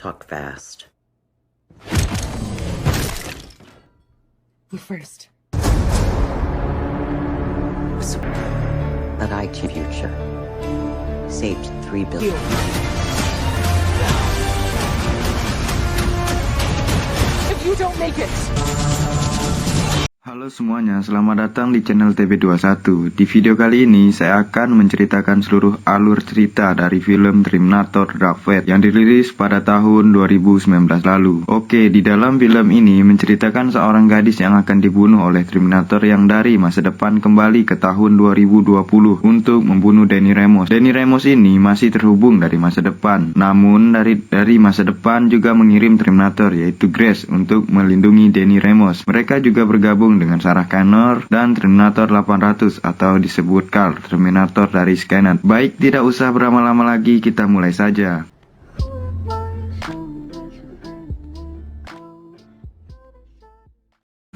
Talk fast. You first. That IT future saved 3 billion. If you don't make it. Halo semuanya, selamat datang di channel TB21. Di video kali ini saya akan menceritakan seluruh alur cerita dari film Terminator Dark Fate yang dirilis pada tahun 2019 lalu. Oke, di dalam film ini menceritakan seorang gadis yang akan dibunuh oleh Terminator yang dari masa depan kembali ke tahun 2020 untuk membunuh Danny Ramos. Danny Ramos ini masih terhubung dari masa depan, namun dari masa depan juga mengirim Terminator yaitu Grace untuk melindungi Danny Ramos. Mereka juga bergabung dengan Sarah Connor dan Terminator 800 atau disebut Carl, Terminator dari Skynet. Baik, tidak usah berlama-lama lagi, kita mulai saja.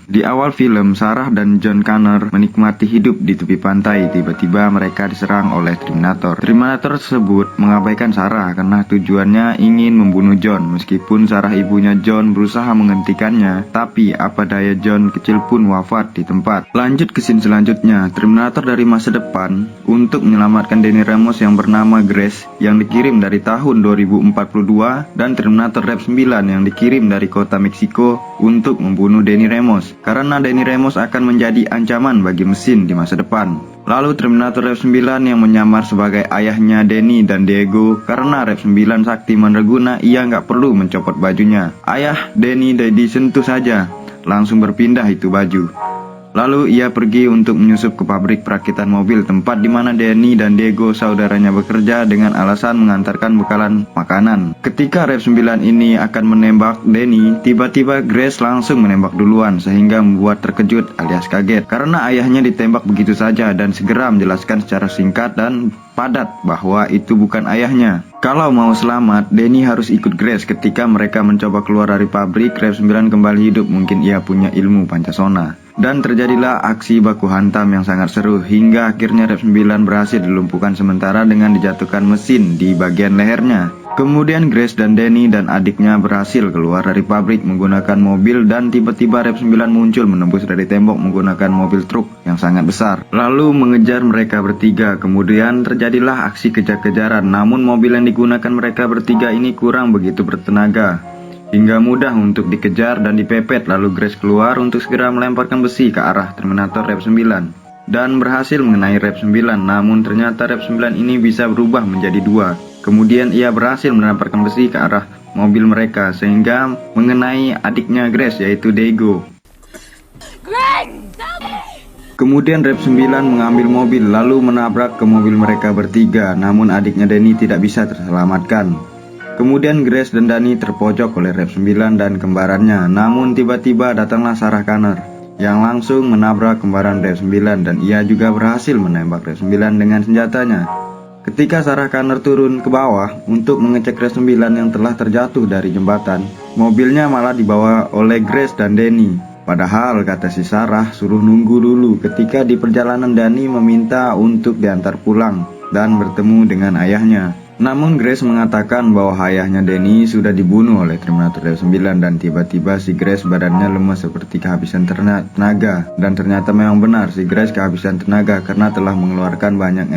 Di awal film, Sarah dan John Connor menikmati hidup di tepi pantai. Tiba-tiba mereka diserang oleh Terminator. Terminator tersebut mengabaikan Sarah karena tujuannya ingin membunuh John. Meskipun Sarah ibunya John berusaha menghentikannya, tapi apa daya, John kecil pun wafat di tempat. Lanjut ke scene selanjutnya, Terminator dari masa depan untuk menyelamatkan Danny Ramos yang bernama Grace yang dikirim dari tahun 2042 dan Terminator Rev 9 yang dikirim dari kota Meksiko untuk membunuh Danny Ramos. Karena Danny Ramos akan menjadi ancaman bagi mesin di masa depan. Lalu Terminator Rev 9 yang menyamar sebagai ayahnya Danny dan Diego. Karena Rev 9 sakti mandraguna, ia nggak perlu mencopot bajunya. Ayah Danny disentuh saja, langsung berpindah itu baju. Lalu ia pergi untuk menyusup ke pabrik perakitan mobil, tempat di mana Danny dan Diego saudaranya bekerja dengan alasan mengantarkan bekalan makanan. Ketika Rev 9 ini akan menembak Danny, tiba-tiba Grace langsung menembak duluan sehingga membuat terkejut alias kaget karena ayahnya ditembak begitu saja dan segera menjelaskan secara singkat dan padat bahwa itu bukan ayahnya. Kalau mau selamat, Danny harus ikut Grace. Ketika mereka mencoba keluar dari pabrik, Rev 9 kembali hidup. Mungkin ia punya ilmu pancasona. Dan terjadilah aksi baku hantam yang sangat seru hingga akhirnya Rev 9 berhasil dilumpuhkan sementara dengan dijatuhkan mesin di bagian lehernya. Kemudian Grace dan Danny dan adiknya berhasil keluar dari pabrik menggunakan mobil dan tiba-tiba Rev 9 muncul menembus dari tembok menggunakan mobil truk yang sangat besar. Lalu mengejar mereka bertiga. Kemudian terjadilah aksi kejar-kejaran, namun mobil yang digunakan mereka bertiga ini kurang begitu bertenaga hingga mudah untuk dikejar dan dipepet. Lalu Grace keluar untuk segera melemparkan besi ke arah Terminator Rev 9 dan berhasil mengenai Rev 9. Namun ternyata Rev 9 ini bisa berubah menjadi dua. Kemudian ia berhasil melemparkan besi ke arah mobil mereka sehingga mengenai adiknya Grace yaitu Diego. Kemudian Rev 9 mengambil mobil lalu menabrak ke mobil mereka bertiga, namun adiknya Danny tidak bisa terselamatkan. Kemudian Grace dan Danny terpojok oleh Rev 9 dan kembarannya, namun tiba-tiba datanglah Sarah Connor yang langsung menabrak kembaran Rev 9 dan ia juga berhasil menembak Rev 9 dengan senjatanya. Ketika Sarah Connor turun ke bawah untuk mengecek Rev 9 yang telah terjatuh dari jembatan, mobilnya malah dibawa oleh Grace dan Danny. Padahal kata si Sarah suruh nunggu dulu. Ketika di perjalanan Danny meminta untuk diantar pulang dan bertemu dengan ayahnya. Namun Grace mengatakan bahwa ayahnya Danny sudah dibunuh oleh Terminator Rev 9 dan tiba-tiba si Grace badannya lemas seperti kehabisan tenaga. Dan ternyata memang benar si Grace kehabisan tenaga karena telah mengeluarkan banyak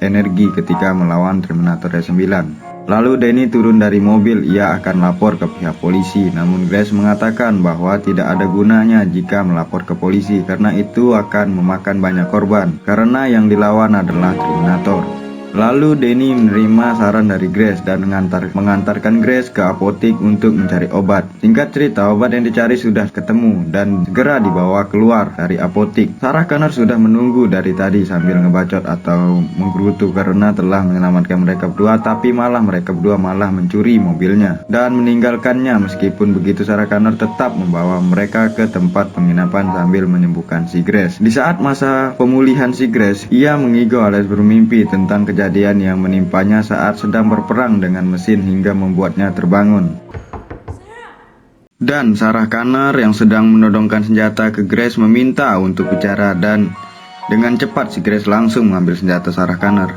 energi ketika melawan Terminator Rev 9. Lalu Danny turun dari mobil, ia akan lapor ke pihak polisi. Namun Grace mengatakan bahwa tidak ada gunanya jika melapor ke polisi karena itu akan memakan banyak korban karena yang dilawan adalah Terminator. Lalu Danny menerima saran dari Grace dan mengantarkan Grace ke apotik untuk mencari obat. Singkat cerita, obat yang dicari sudah ketemu dan segera dibawa keluar dari apotik. Sarah Connor sudah menunggu dari tadi sambil ngebacot atau menggerutu karena telah menyelamatkan mereka berdua, tapi mereka berdua malah mencuri mobilnya dan meninggalkannya. Meskipun begitu, Sarah Connor tetap membawa mereka ke tempat penginapan sambil menyembuhkan si Grace. Di saat masa pemulihan si Grace, ia mengigau alias bermimpi tentang kejadian yang menimpanya saat sedang berperang dengan mesin hingga membuatnya terbangun. Dan Sarah Connor yang sedang menodongkan senjata ke Grace meminta untuk bicara dan dengan cepat si Grace langsung mengambil senjata Sarah Connor.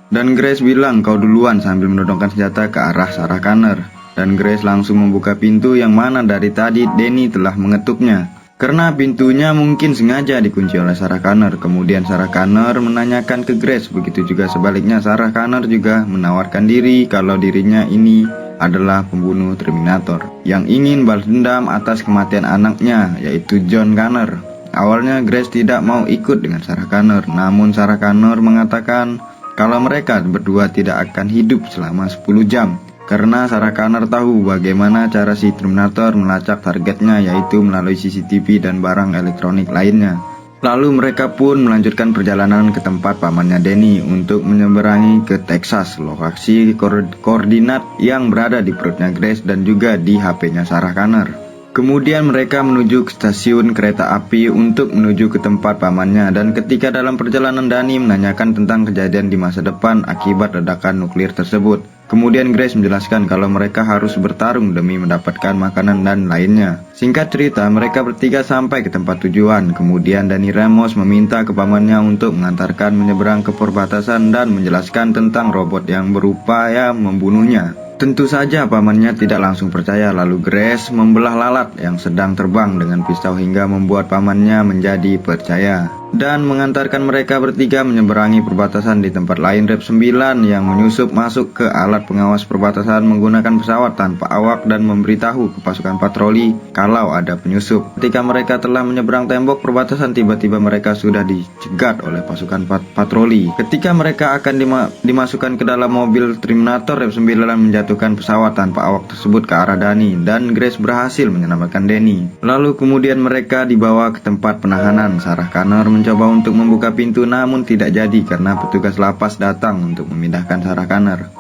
Dan Grace bilang kau duluan sambil menodongkan senjata ke arah Sarah Connor. dan Grace langsung membuka pintu yang mana dari tadi Danny telah mengetuknya. Karena pintunya mungkin sengaja dikunci oleh Sarah Connor. Kemudian Sarah Connor menanyakan ke Grace, begitu juga sebaliknya Sarah Connor juga menawarkan diri kalau dirinya ini adalah pembunuh Terminator yang ingin balas dendam atas kematian anaknya, yaitu John Connor. Awalnya Grace tidak mau ikut dengan Sarah Connor, namun Sarah Connor mengatakan kalau mereka berdua tidak akan hidup selama 10 jam. Karena Sarah Connor tahu bagaimana cara si Terminator melacak targetnya, yaitu melalui CCTV dan barang elektronik lainnya. Lalu mereka pun melanjutkan perjalanan ke tempat pamannya Danny untuk menyeberangi ke Texas, lokasi koordinat yang berada di perutnya Grace dan juga di HP-nya Sarah Connor. Kemudian mereka menuju ke stasiun kereta api untuk menuju ke tempat pamannya, dan ketika dalam perjalanan Danny menanyakan tentang kejadian di masa depan akibat ledakan nuklir tersebut. Kemudian Grace menjelaskan kalau mereka harus bertarung demi mendapatkan makanan dan lainnya. Singkat cerita, mereka bertiga sampai ke tempat tujuan. Kemudian Danny Ramos meminta ke pamannya untuk mengantarkan menyeberang ke perbatasan dan menjelaskan tentang robot yang berupaya membunuhnya. Tentu saja pamannya tidak langsung percaya, lalu Grace membelah lalat yang sedang terbang dengan pisau hingga membuat pamannya menjadi percaya dan mengantarkan mereka bertiga menyeberangi perbatasan. Di tempat lain, Rep 9 yang menyusup masuk ke alat pengawas perbatasan menggunakan pesawat tanpa awak dan memberitahu ke pasukan patroli kalau ada penyusup. Ketika mereka telah menyeberang tembok perbatasan, tiba-tiba mereka sudah dicegat oleh pasukan patroli. Ketika mereka akan dimasukkan ke dalam mobil Terminator, Rep 9 menjatuhkan pesawat tanpa awak tersebut ke arah Danny, dan Grace berhasil menyelamatkan Danny. Lalu kemudian mereka dibawa ke tempat penahanan. Sarah Connor mencoba untuk membuka pintu namun tidak jadi karena petugas lapas datang untuk memindahkan Sarah Connor.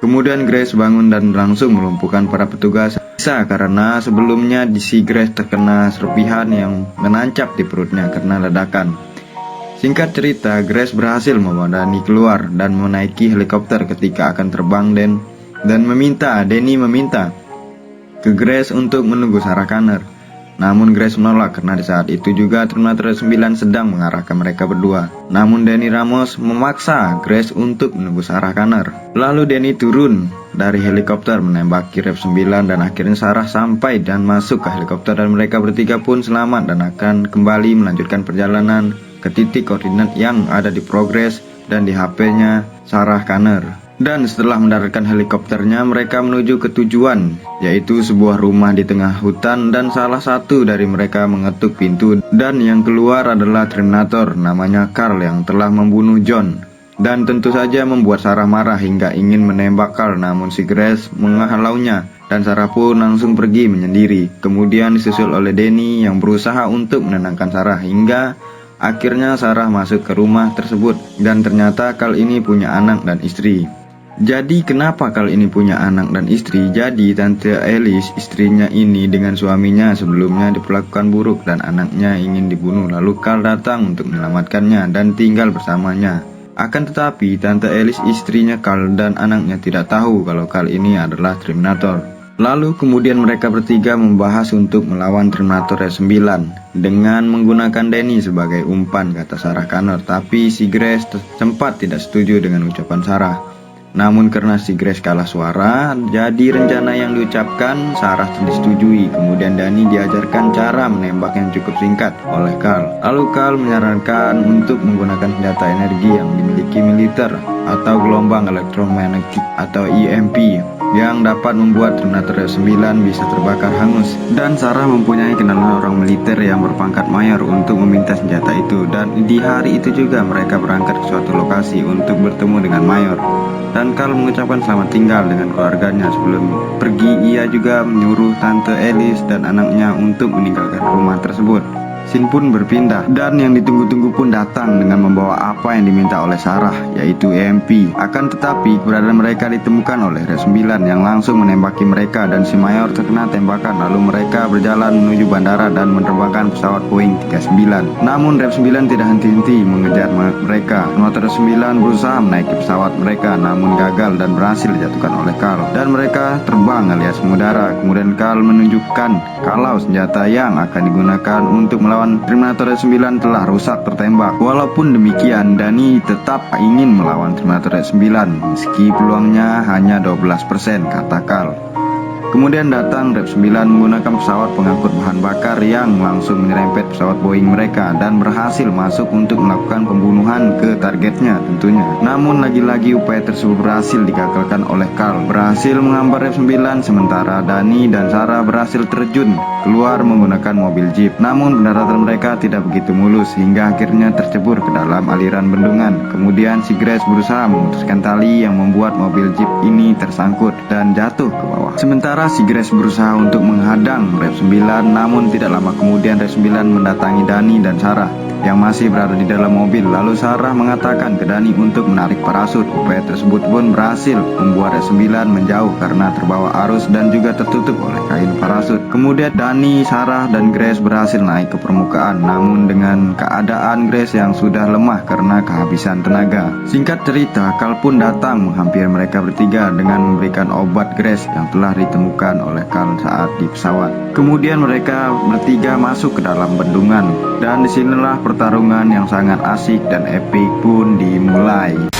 Kemudian Grace bangun dan langsung melumpuhkan para petugas. Bisa karena sebelumnya si Grace terkena serpihan yang menancap di perutnya karena ledakan. Singkat cerita, Grace berhasil membawa Danny keluar dan menaiki helikopter ketika akan terbang dan Danny meminta ke Grace untuk menunggu Sarah Connor. Namun Grace menolak karena di saat itu juga Terminator 9 sedang mengarahkan mereka berdua. Namun Danny Ramos memaksa Grace untuk menunggu Sarah Connor. Lalu Danny turun dari helikopter menembaki Rep 9 dan akhirnya Sarah sampai dan masuk ke helikopter, dan mereka bertiga pun selamat dan akan kembali melanjutkan perjalanan ke titik koordinat yang ada di Progress dan di HP-nya Sarah Connor. Dan setelah mendaratkan helikopternya, mereka menuju ke tujuan, yaitu sebuah rumah di tengah hutan, dan salah satu dari mereka mengetuk pintu, dan yang keluar adalah Terminator namanya Carl yang telah membunuh John. Dan tentu saja membuat Sarah marah hingga ingin menembak Carl, namun si Grace menghalaunya, dan Sarah pun langsung pergi menyendiri. Kemudian disusul oleh Danny yang berusaha untuk menenangkan Sarah, hingga akhirnya Sarah masuk ke rumah tersebut, dan ternyata Carl ini punya anak dan istri. Jadi kenapa Carl ini punya anak dan istri? Jadi Tante Alice, istrinya ini dengan suaminya sebelumnya diperlakukan buruk dan anaknya ingin dibunuh. Lalu Carl datang untuk menyelamatkannya dan tinggal bersamanya. Akan tetapi Tante Alice, istrinya Carl dan anaknya tidak tahu kalau Carl ini adalah Terminator. Lalu kemudian mereka bertiga membahas untuk melawan Terminator 9 dengan menggunakan Danny sebagai umpan, kata Sarah Connor. Tapi si Grace sempat tidak setuju dengan ucapan Sarah. Namun karena si Grace kalah suara, jadi rencana yang diucapkan Sarah disetujui. Kemudian Danny diajarkan cara menembak yang cukup singkat oleh Carl. Lalu Carl menyarankan untuk menggunakan senjata energi yang dimiliki militer atau gelombang elektromagnetik atau EMP yang dapat membuat Terminator 9 bisa terbakar hangus. Dan Sarah mempunyai kenalan orang militer yang berpangkat mayor untuk meminta senjata itu. Dan di hari itu juga mereka berangkat ke suatu lokasi untuk bertemu dengan mayor. Dan Carl mengucapkan selamat tinggal dengan keluarganya. Sebelum pergi, ia juga menyuruh Tante Alice dan anaknya untuk meninggalkan rumah tersebut. Scene pun berpindah, dan yang ditunggu-tunggu pun datang dengan membawa apa yang diminta oleh Sarah, yaitu EMP. Akan tetapi keberadaan mereka ditemukan oleh Rep 9 yang langsung menembaki mereka, dan si mayor terkena tembakan. Lalu mereka berjalan menuju bandara dan menerbangkan pesawat Boeing 39. Namun Rep 9 tidak henti-henti mengejar mereka. Terminator 9 berusaha menaiki pesawat mereka namun gagal dan berhasil dijatuhkan oleh Carl, dan mereka terbang alias mengudara. Kemudian Carl menunjukkan kalau senjata yang akan digunakan untuk melawan Terminator 9 telah rusak tertembak. Walaupun demikian, Danny tetap ingin melawan Terminator 9 meski peluangnya hanya 12%, kata Carl. Kemudian datang Rep 9 menggunakan pesawat pengangkut bahan bakar yang langsung menyerempet pesawat Boeing mereka dan berhasil masuk untuk melakukan pembunuhan ke targetnya tentunya. Namun lagi-lagi upaya tersebut berhasil digagalkan oleh Carl, berhasil menghambat Rep 9, sementara Danny dan Sarah berhasil terjun keluar menggunakan mobil jeep. Namun pendaratan mereka tidak begitu mulus hingga akhirnya tercebur ke dalam aliran bendungan. Kemudian si Grace berusaha memutuskan tali yang membuat mobil jeep ini tersangkut dan jatuh ke bawah. Sementara si Grace berusaha untuk menghadang Rep 9, namun tidak lama kemudian Rep 9 mendatangi Danny dan Sarah yang masih berada di dalam mobil. Lalu Sarah mengatakan ke Danny untuk menarik parasut. Upaya tersebut pun berhasil membuat Rep 9 menjauh karena terbawa arus dan juga tertutup oleh kain parasut. Kemudian Danny, Sarah, dan Grace berhasil naik ke permukaan, namun dengan keadaan Grace yang sudah lemah karena kehabisan tenaga. Singkat cerita, Carl pun datang menghampiri mereka bertiga dengan memberikan obat Grace yang telah ditemukan oleh Carl saat di pesawat. Kemudian mereka bertiga masuk ke dalam bendungan dan disinilah pertarungan yang sangat asik dan epik pun dimulai.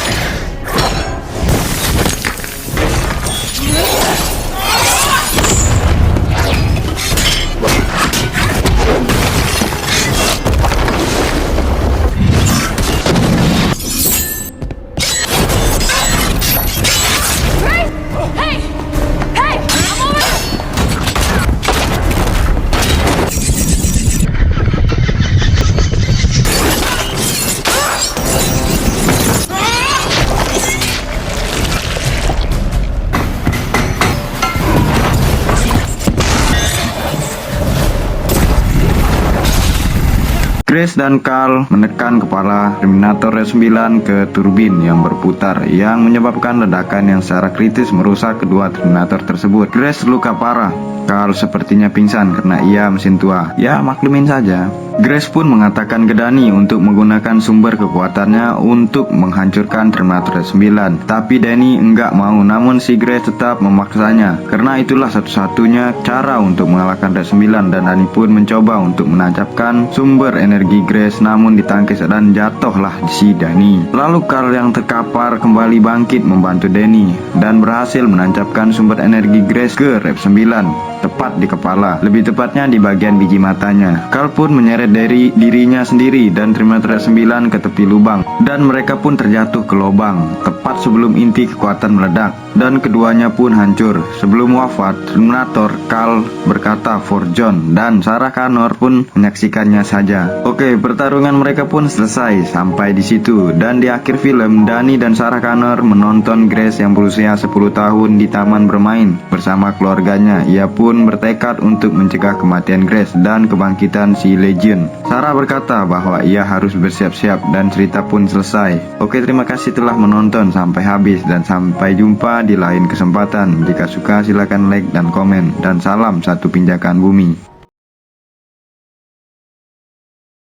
Grace dan Carl menekan kepala Terminator Rep 9 ke turbin yang berputar yang menyebabkan ledakan yang secara kritis merusak kedua Terminator tersebut. Grace terluka parah. Carl sepertinya pingsan karena ia mesin tua. Ya, maklumin saja. Grace pun mengatakan ke Danny untuk menggunakan sumber kekuatannya untuk menghancurkan Terminator 9. Tapi Danny enggak mau, namun si Grace tetap memaksanya. Karena itulah satu-satunya cara untuk mengalahkan Red 9 dan Danny pun mencoba untuk menancapkan sumber energi Grace, namun ditangkis dan jatuhlah si Danny. Lalu Carl yang terkapar kembali bangkit membantu Danny dan berhasil menancapkan sumber energi Grace ke Red 9. Tepat di kepala, lebih tepatnya di bagian biji matanya. Carl pun menyeret dari dirinya sendiri dan Terminator 9 ke tepi lubang, dan mereka pun terjatuh ke lubang tepat sebelum inti kekuatan meledak, dan keduanya pun hancur. Sebelum wafat, Terminator Carl berkata for John, dan Sarah Connor pun menyaksikannya saja. Oke, pertarungan mereka pun selesai sampai di situ, dan di akhir film Danny dan Sarah Connor menonton Grace yang berusia 10 tahun di taman bermain bersama keluarganya. Ia pun bertekad untuk mencegah kematian Grace dan kebangkitan si Legion. Sarah berkata bahwa ia harus bersiap-siap dan cerita pun selesai. Oke, terima kasih telah menonton sampai habis dan sampai jumpa di lain kesempatan. Jika suka silakan like dan komen, dan salam satu pinjakan bumi.